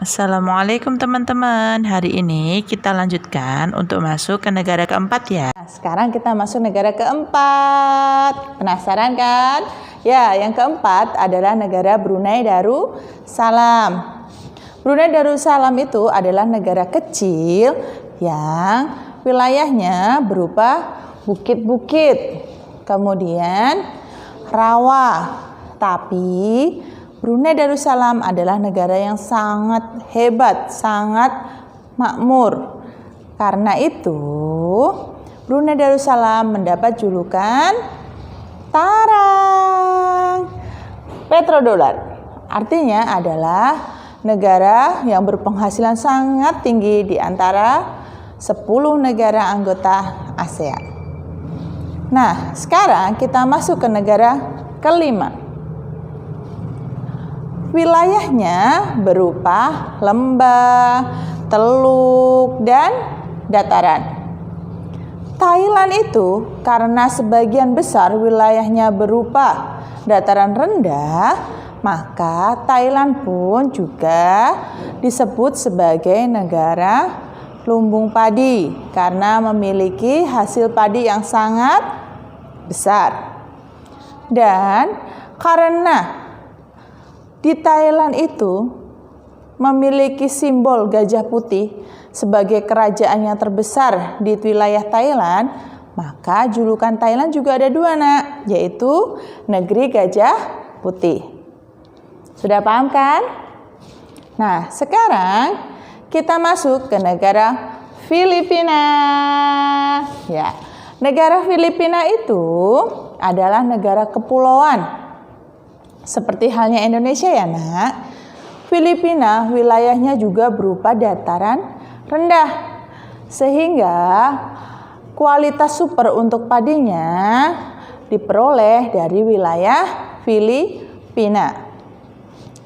Assalamualaikum teman-teman. Hari ini kita lanjutkan untuk masuk ke negara keempat ya. Sekarang kita masuk negara keempat. Penasaran kan? Ya, yang keempat adalah negara Brunei Darussalam. Brunei Darussalam itu adalah negara kecil yang wilayahnya berupa bukit-bukit, kemudian rawa. Tapi Brunei Darussalam adalah negara yang sangat hebat, sangat makmur. Karena itu, Brunei Darussalam mendapat julukan Tarang Petrodolar. Artinya adalah negara yang berpenghasilan sangat tinggi di antara 10 negara anggota ASEAN. Nah, sekarang kita masuk ke negara kelima. Wilayahnya berupa lembah, teluk, dan dataran. Thailand itu karena sebagian besar wilayahnya berupa dataran rendah, maka Thailand pun juga disebut sebagai negara lumbung padi karena memiliki hasil padi yang sangat besar. Dan karena di Thailand itu memiliki simbol gajah putih sebagai kerajaan yang terbesar di wilayah Thailand, maka julukan Thailand juga ada dua, Nak, yaitu negeri gajah putih. Sudah paham kan? Nah, sekarang kita masuk ke negara Filipina. Ya, negara Filipina itu adalah negara kepulauan. Seperti halnya Indonesia ya, Nak. Filipina wilayahnya juga berupa dataran rendah. Sehingga kualitas super untuk padinya diperoleh dari wilayah Filipina.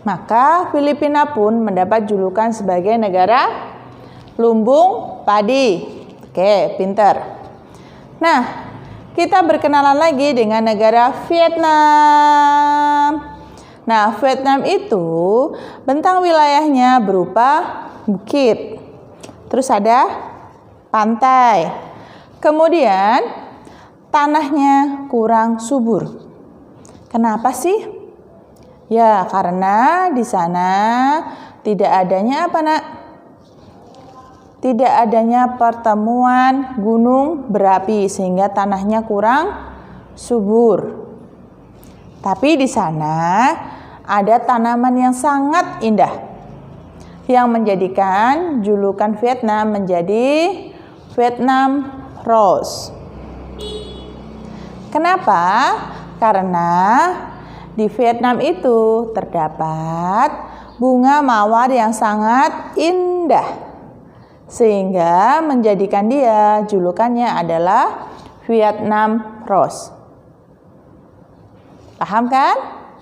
Maka Filipina pun mendapat julukan sebagai negara lumbung padi. Oke, pinter. Nah, kita berkenalan lagi dengan negara Vietnam. Nah, Vietnam itu bentang wilayahnya berupa bukit. Terus ada pantai. Kemudian tanahnya kurang subur. Kenapa sih? Ya, karena di sana tidak adanya apa, Nak? Tidak adanya pertemuan gunung berapi sehingga tanahnya kurang subur. Tapi di sana ada tanaman yang sangat indah yang menjadikan julukan Vietnam menjadi Vietnam Rose. Kenapa? Karena di Vietnam itu terdapat bunga mawar yang sangat indah. Sehingga menjadikan dia julukannya adalah Vietnam Rose. Paham kan?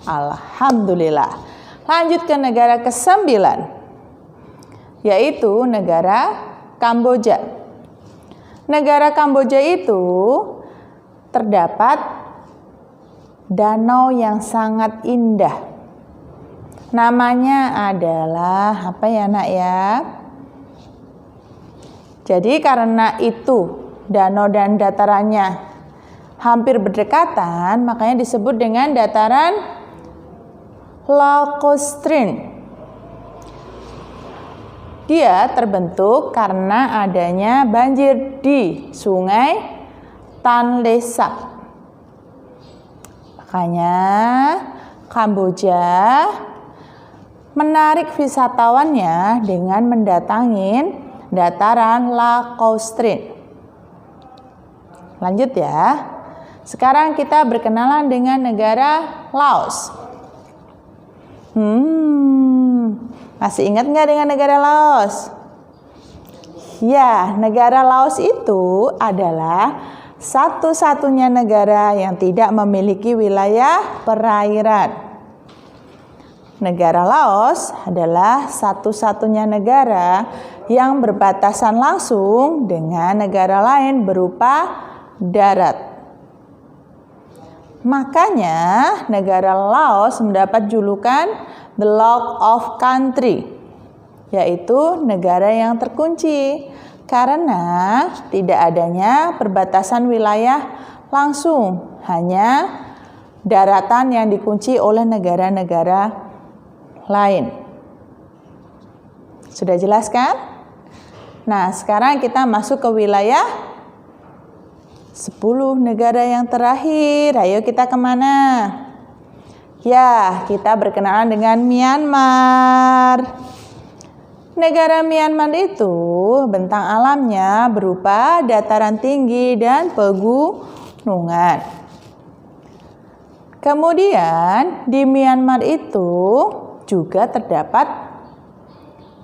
Alhamdulillah. Lanjut ke negara ke-9, yaitu negara Kamboja. Negara Kamboja itu terdapat danau yang sangat indah. Namanya adalah apa ya, Nak ya? Jadi karena itu danau dan datarannya hampir berdekatan, makanya disebut dengan dataran lacustrine. Dia terbentuk karena adanya banjir di sungai Tan Le Sap. Makanya Kamboja menarik wisatawannya dengan mendatangin dataran lacustrine. Lanjut ya. Sekarang kita berkenalan dengan negara Laos. Masih ingat nggak dengan negara Laos? Ya, negara Laos itu adalah satu-satunya negara yang tidak memiliki wilayah perairan. Negara Laos adalah satu-satunya negara yang berbatasan langsung dengan negara lain berupa darat. Makanya negara Laos mendapat julukan The Log of Country. yaitu negara yang terkunci karena tidak adanya perbatasan wilayah langsung, hanya daratan yang dikunci oleh negara-negara lain. Sudah jelas kan? Nah, sekarang kita masuk ke wilayah 10 negara yang terakhir. Ayo kita kemana? Ya, kita berkenalan dengan Myanmar. Negara Myanmar itu bentang alamnya berupa dataran tinggi dan pegunungan. Kemudian di Myanmar itu juga terdapat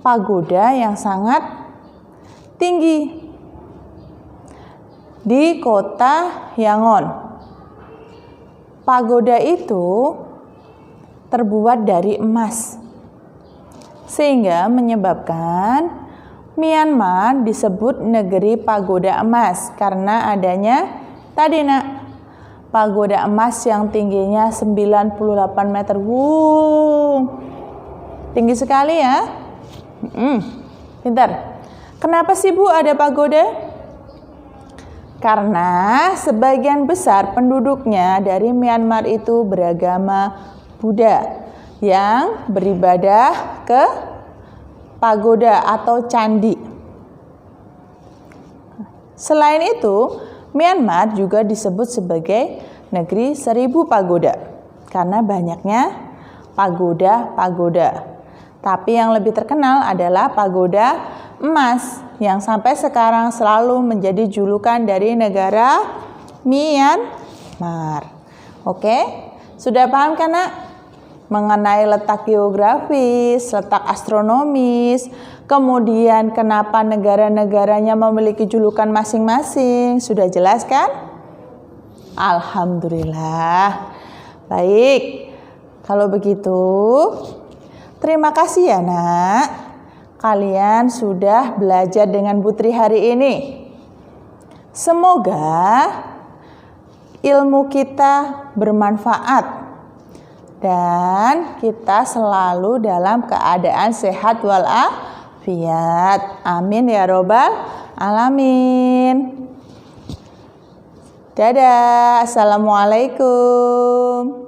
pagoda yang sangat tinggi di kota Yangon. Pagoda itu terbuat dari emas, sehingga menyebabkan Myanmar disebut negeri pagoda emas karena adanya tadi pagoda emas yang tingginya 98 meter. Tinggi sekali ya. Pintar. Kenapa sih Bu ada pagoda? Karena sebagian besar penduduknya dari Myanmar itu beragama Buddha yang beribadah ke pagoda atau candi. Selain itu, Myanmar juga disebut sebagai negeri 1000 pagoda karena banyaknya pagoda-pagoda. Tapi yang lebih terkenal adalah pagoda emas yang sampai sekarang selalu menjadi julukan dari negara Myanmar. Oke, sudah paham kan Nak? Mengenai letak geografis, letak astronomis, kemudian kenapa negara-negaranya memiliki julukan masing-masing. Sudah jelas kan? Alhamdulillah. Baik, kalau begitu terima kasih ya Nak. Kalian sudah belajar dengan Putri hari ini. Semoga ilmu kita bermanfaat dan kita selalu dalam keadaan sehat walafiat. Amin ya robbal alamin. Dadah, assalamualaikum.